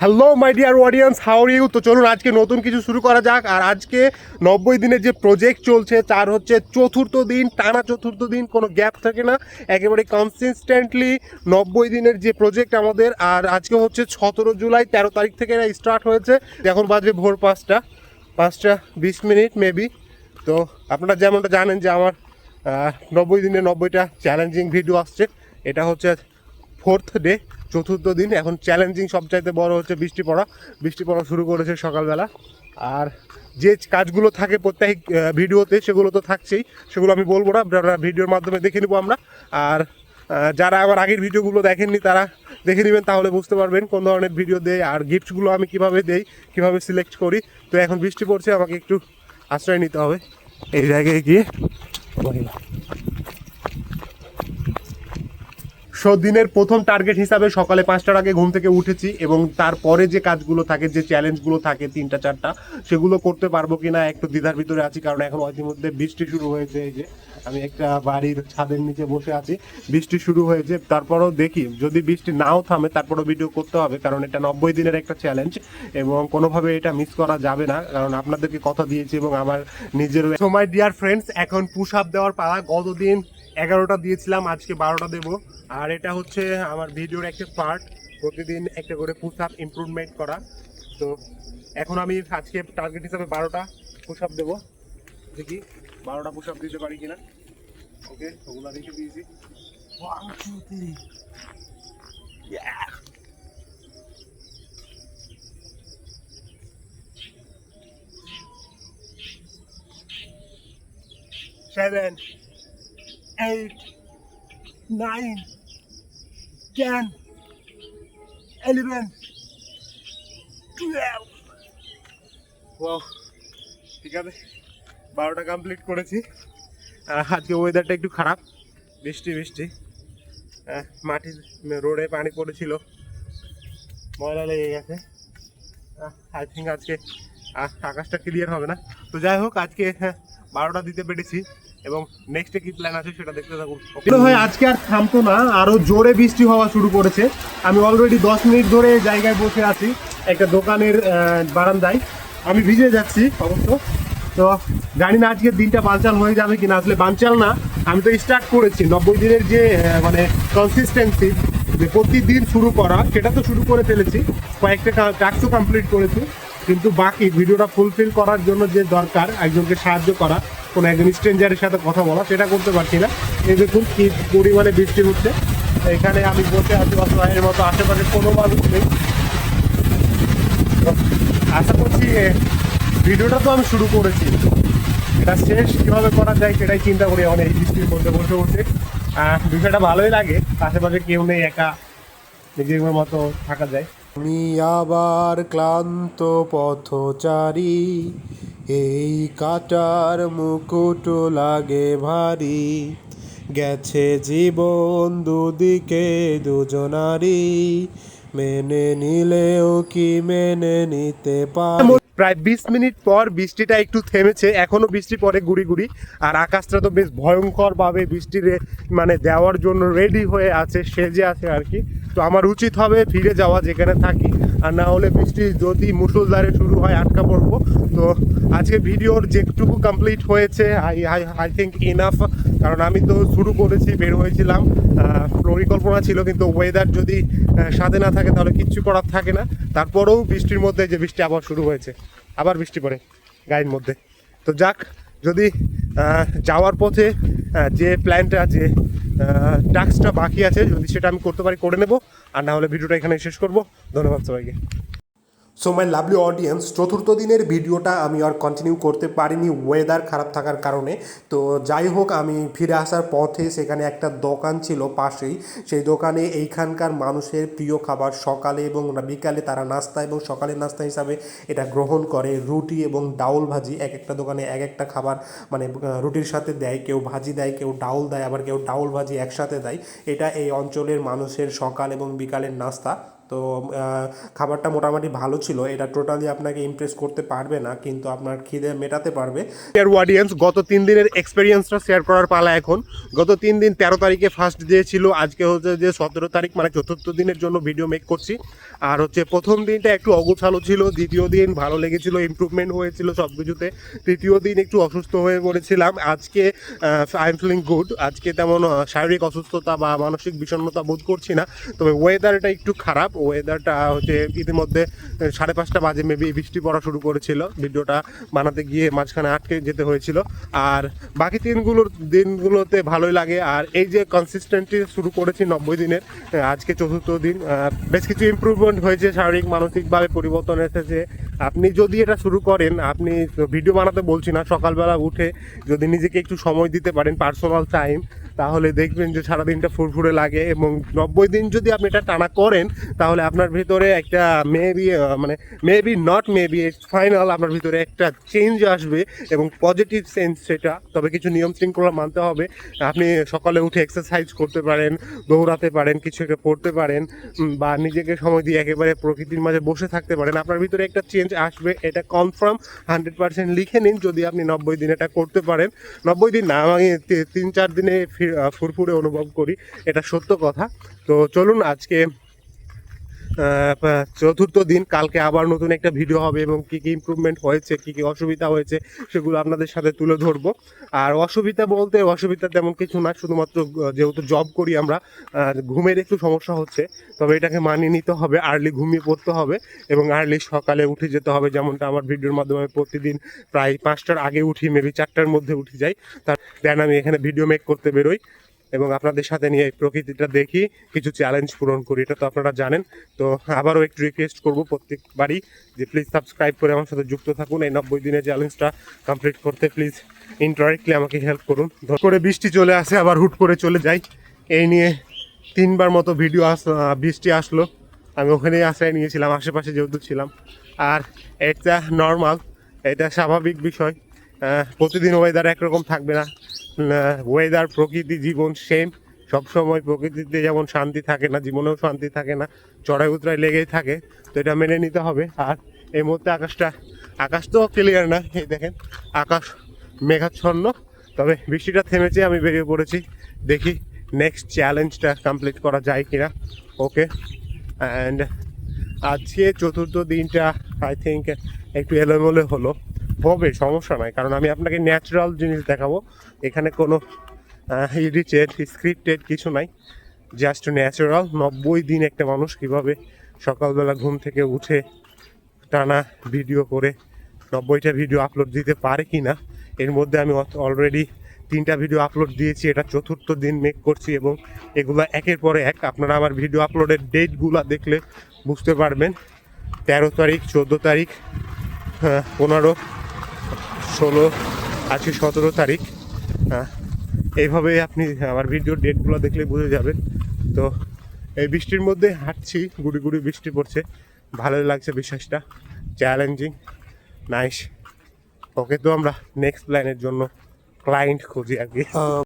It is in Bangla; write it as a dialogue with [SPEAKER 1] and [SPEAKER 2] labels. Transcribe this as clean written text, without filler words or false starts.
[SPEAKER 1] Hello my dear audience, how are you? তো চলুন আজকে নতুন কিছু শুরু করা যাক। আর আজকে 90 দিনের যে প্রজেক্ট চলছে তার হচ্ছে চতুর্থ দিন, টানা চতুর্থ দিন, কোনো গ্যাপ থাকে না, একেবারে কনসিস্টেন্টলি 90 দিনের যে প্রজেক্ট আমাদের। আর আজকে হচ্ছে 17 জুলাই, 13 তারিখ থেকে এটা স্টার্ট হয়েছে। এখন বাজবে ভোর 5টা 20 মেবি। তো আপনারা যেমনটা জানেন যে আমার 90 দিনে 90টা চ্যালেঞ্জিং ভিডিও আসছে। এটা হচ্ছে ফোর্থ ডে, চতুর্থ দিন। এখন চ্যালেঞ্জিং সবচাইতে বড় হচ্ছে বৃষ্টি পড়া শুরু করেছে সকালবেলা। আর যে কাজগুলো থাকে প্রত্যেক ভিডিওতে সেগুলো তো থাকছেই, সেগুলো আমি বলবো না, ভিডিওর মাধ্যমে দেখে নেবো আমরা। আর যারা আমার আগের ভিডিওগুলো দেখেননি তারা দেখে নেবেন, তাহলে বুঝতে পারবেন কোন ধরনের ভিডিও দেয় আর গিফটগুলো আমি কিভাবে দেই, কিভাবে সিলেক্ট করি। তো এখন বৃষ্টি পড়ছে, আমাকে একটু আশ্রয় নিতে হবে এই জায়গায় গিয়ে। দিনের প্রথম টার্গেট হিসাবে সকালে 5টার আগে ঘুম থেকে উঠেছি এবং তারপরে যে কাজগুলো থাকে, যে চ্যালেঞ্জগুলো থাকে 3টা 4টা, সেগুলো করতে পারবো কিনা একটু দ্বিধার ভিতরে আছি। কারণ এখন ইতিমধ্যে বৃষ্টি শুরু হয়েছে। এই যে আমি একটা বাড়ির ছাদের নিচে বসে আছি, বৃষ্টি শুরু হয়েছে। তারপরেও দেখি, যদি বৃষ্টি নাও থামে তারপরেও ভিডিও করতে হবে, কারণ এটা 90 দিনের একটা চ্যালেঞ্জ এবং কোনোভাবে এটা মিস করা যাবে না, কারণ আপনাদেরকে কথা দিয়েছি এবং আমার নিজেরও। সো মাই ডিয়ার ফ্রেন্ডস, এখন পুশ আপ দেওয়ার পালা। গতদিন 11টা দিয়েছিলাম, আজকে 12টা দেবো। আর এটা হচ্ছে আমার ভিডিওর একটা পার্ট, প্রতিদিন একটা করে পুশ আপ ইমপ্রুভমেন্ট করা। তো এখন আমি আজকে টার্গেট হিসাবে 12টা পুশ আপ দেবো। দেখি 12টা পুশ আপ দিতে পারি কিনা। ওকে, ওগুলো রেখে দিয়েছি। 1 2 3 7 8 9 10 11 12। ওয়াও, ঠিক আছে, 12টা কমপ্লিট করেছি। আজকে ওয়েদারটা একটু খারাপ, বৃষ্টি। মাটির রোডে পানি পড়েছিল, ময়লা লেগে গেছে। আই থিঙ্ক আজকে আকাশটা ক্লিয়ার হবে না। তো যাই হোক, আজকে 12টা দিতে পেরেছি এবং নেক্সটে কি প্ল্যান আছে সেটা দেখতে থাকুন। ভাই আজকে আর থামতো না, আরো জোরে বৃষ্টি হওয়া শুরু করেছে। আমি অলরেডি 10 মিনিট ধরে জায়গায় বসে আছি একটা দোকানের বারান্দায়। আমি ভিজে যাচ্ছি অবশ্য। তো জানি না আজকের দিনটা বানচাল হয়ে যাবে কিনা। আসলে বানচাল না, আমি তো স্টার্ট করেছি 90 দিনের যে মানে কনসিস্টেন্সি, যে প্রতিদিন শুরু করা, সেটা তো শুরু করে ফেলেছি। কয়েকটা টাস্কও কমপ্লিট করেছি, কিন্তু বাকি ভিডিওটা ফুলফিল করার জন্য যে দরকার একজনকে সাহায্য করা, কোনো একজন স্ট্রেঞ্জারের সাথে কথা বলা, সেটা করতে পারছি না। এই দেখুন কি পরিমাণে বৃষ্টি হচ্ছে। এখানে আমি বসে আছি অসহায়ের মতো, আশেপাশে কোনো মানুষ নেই। আশা করছি ভিডিওটা তো আমি শুরু করেছি, এটা শেষ কীভাবে করা যায় সেটাই চিন্তা করি এখন এই বৃষ্টির মধ্যে বসে। বিষয়টা ভালোই লাগে, আশেপাশে কেউ নেই, একা নিজের মতো থাকা যায়।
[SPEAKER 2] আমি আবার ক্লান্ত পথচারী, এই কাটার মুকুট লাগে ভারী, গেছে জীবন দুদিকে দুজনারই, মেনে নিলেও কি মেনে নিতে পারি।
[SPEAKER 1] প্রায় 20 মিনিট পর বৃষ্টিটা একটু থেমেছে, এখনো বৃষ্টি পড়ে গুড়ি। আর আকাশটা তো বেশ ভয়ঙ্করভাবে বৃষ্টির মানে দেওয়ার জন্য রেডি হয়ে আছে, সেজে আছে আর কি। তো আমার উচিত হবে ফিরে যাওয়া যেখানে থাকি, আর না হলে বৃষ্টি যদি মুষলধারে শুরু হয় আটকা পড়বো। তো আজকে ভিডিওর যেটুকু কমপ্লিট হয়েছে আই থিঙ্ক ইনাফ, কারণ আমি তো শুরু করেছি, বের হয়েছিলাম, পরিকল্পনা ছিল, কিন্তু ওয়েদার যদি সাথে না থাকে তাহলে কিচ্ছু করার থাকে না। তারপরেও বৃষ্টির মধ্যে যে বৃষ্টি আবার শুরু হয়েছে, আবার বৃষ্টি পড়ে গায়ের মধ্যে। তো যাক, যদি যাওয়ার পথে যে প্ল্যানটা আছে, টাস্কটা বাকি আছে, যদি সেটা আমি করতে পারি করে নেব, আর না হলে ভিডিওটা এখানে শেষ করব। ধন্যবাদ সবাইকে। সো মাই লাভলি অডিয়েন্স, চতুর্থ দিনের ভিডিওটা আমি আর কন্টিনিউ করতে পারিনি ওয়েদার খারাপ থাকার কারণে। তো যাই হোক, আমি ফিরে আসার পথে সেখানে একটা দোকান ছিল পাশেই, সেই দোকানে এইখানকার মানুষের প্রিয় খাবার সকালে এবং বিকালে তারা নাস্তা এবং সকালের নাস্তা হিসাবে এটা গ্রহণ করে, রুটি এবং ডাউল ভাজি। এক একটা দোকানে এক একটা খাবার, মানে রুটির সাথে দেয়, কেউ ভাজি দেয়, কেউ ডাউল দেয়, আবার কেউ ডাউল ভাজি একসাথে দেয়। এটা এই অঞ্চলের মানুষের সকাল এবং বিকালের নাস্তা। তো খাবারটা মোটামুটি ভালো ছিল। এটা টোটালি আপনাকে ইমপ্রেস করতে পারবে না, কিন্তু আপনার খিদে মেটাতে পারবে। অডিয়েন্স, গত 3 দিনের এক্সপিরিয়েন্সটা শেয়ার করার পালা এখন। গত 3 দিন, 13 তারিখে ফার্স্ট ডে ছিল, আজকে হচ্ছে যে 17 তারিখ, মানে চতুর্থ দিনের জন্য ভিডিও মেক করছি। আর হচ্ছে প্রথম দিনটা একটু অগোছালো ছিল, দ্বিতীয় দিন ভালো লেগেছিল, ইমপ্রুভমেন্ট হয়েছিল সব কিছুতে। তৃতীয় দিন একটু অসুস্থ হয়ে পড়েছিলাম। আজকে আই এম ফিলিং গুড। আজকে তেমন শারীরিক অসুস্থতা বা মানসিক বিষণ্ণতা বোধ করছি না। তবে ওয়েদারটা একটু খারাপ, ওয়েদারটা হচ্ছে ইতিমধ্যে 5:30 বাজে মেবি বৃষ্টি পড়া শুরু করেছিল, ভিডিওটা বানাতে গিয়ে মাঝখানে আটকে যেতে হয়েছিল। আর বাকি দিনগুলোতে ভালোই লাগে। আর এই যে কনসিস্টেন্টলি শুরু করেছি 90 দিনের, আজকে 4র্থ দিন, বেশ কিছু ইমপ্রুভমেন্ট হয়েছে, শারীরিক মানসিকভাবে পরিবর্তন এসেছে। আপনি যদি এটা শুরু করেন, আপনি ভিডিও বানাতে বলছি না, সকালবেলা উঠে যদি নিজেকে একটু সময় দিতে পারেন, পার্সোনাল টাইম, তাহলে দেখবেন যে সারাদিনটা ফুরফুরে লাগে। এবং 90 দিন যদি আপনি এটা টানা করেন, তাহলে আপনার ভিতরে একটা মেবি ফাইনাল আপনার ভিতরে একটা চেঞ্জ আসবে এবং পজিটিভ সেন্স সেটা। তবে কিছু নিয়ম শৃঙ্খলা মানতে হবে। আপনি সকালে উঠে এক্সারসাইজ করতে পারেন, দৌড়াতে পারেন, কিছু একটা পড়তে পারেন, বা নিজেকে সময় দিয়ে একেবারে প্রকৃতির মাঝে বসে থাকতে পারেন। আপনার ভিতরে একটা চেঞ্জ আসবে, এটা কনফার্ম। 100% লিখে নিন যদি আপনি 90 দিন এটা করতে পারেন। 90 দিন না, আমি 3-4 দিনে ফুরফুরে অনুভব করি, এটা সত্য কথা। তো চলুন, আজকে 4র্থ দিন, কালকে আবার নতুন একটা ভিডিও হবে এবং কী কী ইমপ্রুভমেন্ট হয়েছে, কী কী অসুবিধা হয়েছে সেগুলো আপনাদের সাথে তুলে ধরবো। আর অসুবিধা তেমন কিছু না, শুধুমাত্র যেহেতু জব করি আমরা, ঘুমের একটু সমস্যা হচ্ছে। তবে এটাকে মানিয়ে নিতে হবে, আর্লি ঘুমিয়ে পড়তে হবে এবং আর্লি সকালে উঠে যেতে হবে। যেমনটা আমার ভিডিওর মাধ্যমে প্রতিদিন প্রায় 5টার আগে উঠি, মেবি 4টার মধ্যে উঠে যাই। দেন আমি এখানে ভিডিও মেক করতে বেরোই এবং আপনাদের সাথে নিয়ে প্রকৃতিটা দেখি, কিছু চ্যালেঞ্জ পূরণ করি, এটা তো আপনারা জানেন। তো আবারও একটু রিকোয়েস্ট করবো প্রত্যেকবারই যে প্লিজ সাবস্ক্রাইব করে আমার সাথে যুক্ত থাকুন। এই 90 দিনের চ্যালেঞ্জটা কমপ্লিট করতে প্লিজ ইনডাইরেক্টলি আমাকে হেল্প করুন। ধর করে বৃষ্টি চলে আসে, আবার হুট করে চলে যাই, এই নিয়ে 3বার মতো বৃষ্টি আসলো। আমি ওখানেই আশ্রয় নিয়েছিলাম, আশেপাশে যেহেতু ছিলাম। আর এটা নর্মাল, এটা স্বাভাবিক বিষয়। প্রতিদিন ওয়েদার একরকম থাকবে না। ওয়েদার, প্রকৃতি, জীবন সেম সবসময়। প্রকৃতিতে যেমন শান্তি থাকে না, জীবনেও শান্তি থাকে না, চড়াই উতরাই লেগেই থাকে। তো এটা মেনে নিতে হবে। আর এই মুহূর্তে আকাশ তো ক্লিয়ার না, এই দেখেন আকাশ মেঘাচ্ছন্ন। তবে বৃষ্টিটা থেমেছে, আমি বেরিয়ে পড়েছি, দেখি নেক্সট চ্যালেঞ্জটা কমপ্লিট করা যায় কিনা। ওকে, অ্যান্ড আজকে 4র্থ দিনটা আই থিঙ্ক একটু এলোমেলো হবে, সমস্যা নাই, কারণ আমি আপনাকে ন্যাচারাল জিনিস দেখাবো। এখানে কোনো এডিটেড স্ক্রিপ্টেড কিছু নাই, জাস্ট ন্যাচারাল। 90 দিন একটা মানুষ কীভাবে সকালবেলা ঘুম থেকে উঠে টানা ভিডিও করে 90টা ভিডিও আপলোড দিতে পারে কি না। এর মধ্যে আমি অলরেডি 3টা ভিডিও আপলোড দিয়েছি, এটা 4র্থ দিন মেক করছি এবং এগুলো একের পরে এক। আপনারা আমার ভিডিও আপলোডের ডেটগুলো দেখলে বুঝতে পারবেন। 13 তারিখ, 14 তারিখ, 15, 16, আজকে 17 তারিখ। এইভাবে আপনি আমার ভিডিওর ডেটগুলো দেখলে বুঝে যাবেন। তো এই বৃষ্টির মধ্যে হাঁটছি, গুড়ি গুড়ি বৃষ্টি পড়ছে, ভালোই লাগছে বিশ্বাসটা, চ্যালেঞ্জিং, নাইস। ওকে, তো আমরা নেক্সট প্ল্যানের জন্য ক্লায়েন্ট খুঁজি আর কি।